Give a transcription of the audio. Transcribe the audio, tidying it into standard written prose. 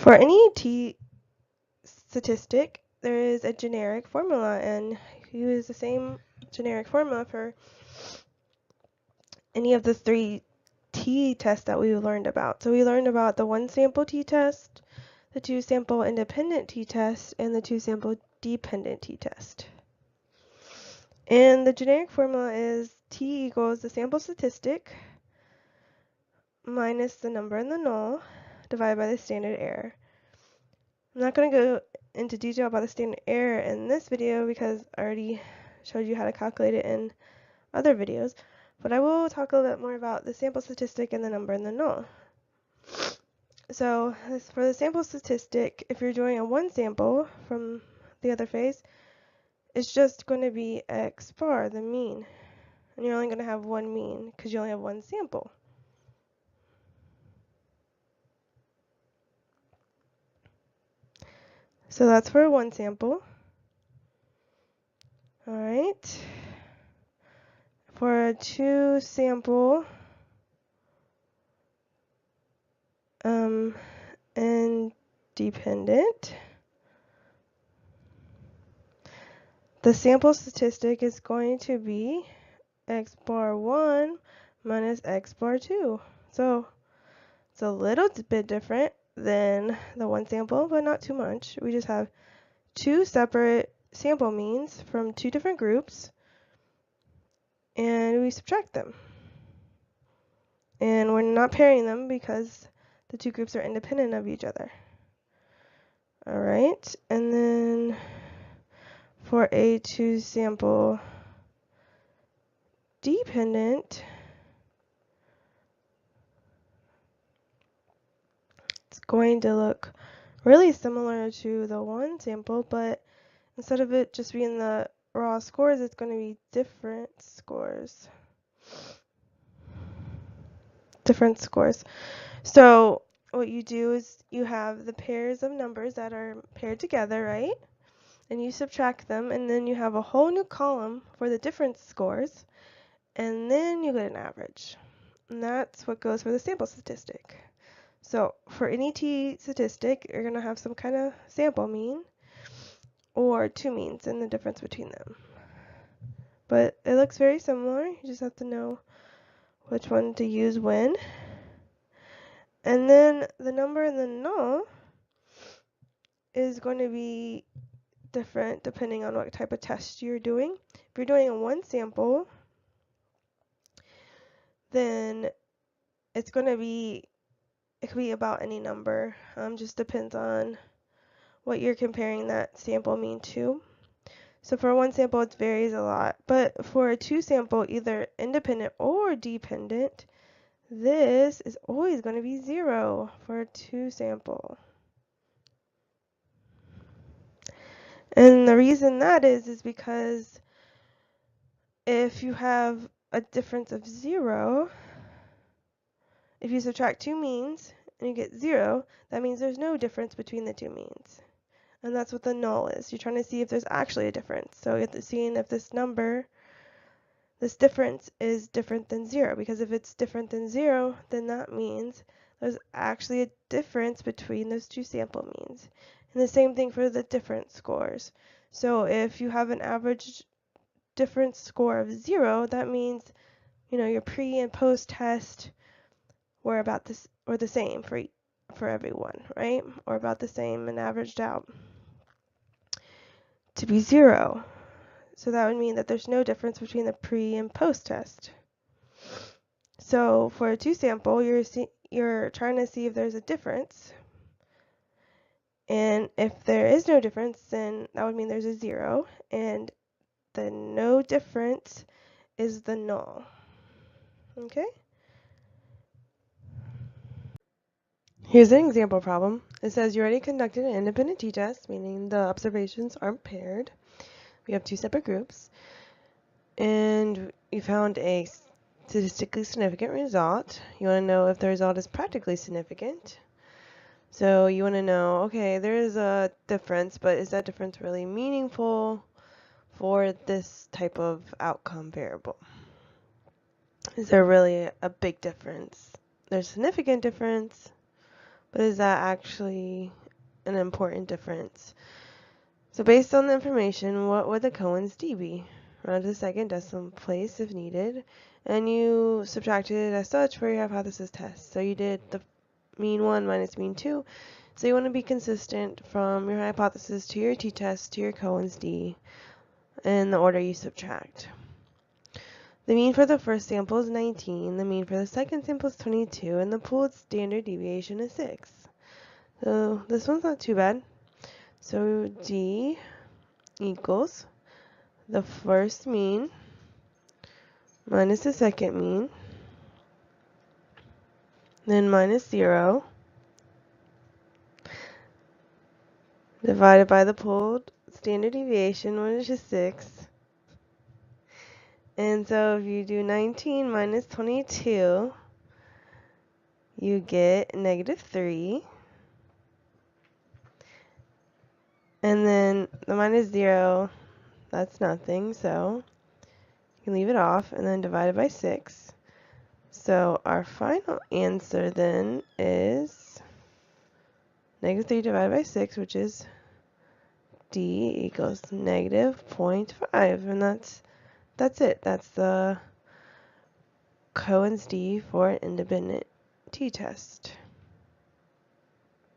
For any t statistic, there is a generic formula, and you use the same generic formula for any of the three t-tests that we learned about. So we learned about the one sample t-test, the two sample independent t-test, and the two sample dependent t-test. And the generic formula is t equals the sample statistic minus the number in the null divided by the standard error. I'm not going to go into detail about the standard error in this video because I already showed you how to calculate it in other videos, but I will talk a little bit more about the sample statistic and the number in the null. So for the sample statistic, if you're doing a one sample from the other phase, it's just going to be x bar, the mean. And you're only going to have one mean because you only have one sample. So that's for one sample. All right. For a two sample and dependent, the sample statistic is going to be x bar 1 minus x bar 2. So it's a little bit different than the one sample, but not too much. We just have two separate sample means from two different groups, and we subtract them. And we're not pairing them because the two groups are independent of each other. All right, and then for a two sample dependent, it's going to look really similar to the one sample, but instead of it just being the raw scores, it's going to be different scores. Different scores. So what you do is you have the pairs of numbers that are paired together, right? And you subtract them, and then you have a whole new column for the different scores, and then you get an average. And that's what goes for the sample statistic. So for any t statistic, you're going to have some kind of sample mean or two means and the difference between them. But it looks very similar. You just have to know which one to use when. And then the number in the null is going to be different depending on what type of test you're doing. If you're doing a one sample, then it's going to be, it could be about any number. Just depends on what you're comparing that sample mean to. So for one sample, it varies a lot. But for a two sample, either independent or dependent, this is always going to be 0 for a two sample. And the reason that is because if you have a difference of 0, if you subtract two means and you get 0, that means there's no difference between the two means. And that's what the null is. You're trying to see if there's actually a difference. So you're seeing if this number, this difference is different than 0. Because if it's different than 0, then that means there's actually a difference between those two sample means. And the same thing for the different scores. So if you have an average difference score of 0, that means, you know, your pre and post test were about this or the same for everyone, right? Or about the same and averaged out to be 0. So that would mean that there's no difference between the pre and post test. So for a two sample, you're trying to see if there's a difference. And if there is no difference, then that would mean there's a 0. And the no difference is the null. Okay? Here's an example problem. It says you already conducted an independent t-test, meaning the observations aren't paired. We have two separate groups. And you found a statistically significant result. You want to know if the result is practically significant. So you want to know, okay, there is a difference, but is that difference really meaningful for this type of outcome variable? Is there really a big difference? There's a significant difference, but is that actually an important difference? So based on the information, what would the Cohen's d be? Round to the second decimal place if needed, and you subtracted it as such for your hypothesis test. So you did the mean 1 minus mean 2. So you want to be consistent from your hypothesis to your t-test to your Cohen's d in the order you subtract. The mean for the first sample is 19, the mean for the second sample is 22, and the pooled standard deviation is 6. So this one's not too bad. So d equals the first mean minus the second mean, then minus 0, divided by the pooled standard deviation, which is 6. And so if you do 19 minus 22, you get negative 3. And then the minus 0, that's nothing, so you can leave it off, and then divide it by 6. So our final answer then is negative 3 divided by 6, which is d equals negative 0.5. And that's it. That's the Cohen's d for an independent t-test.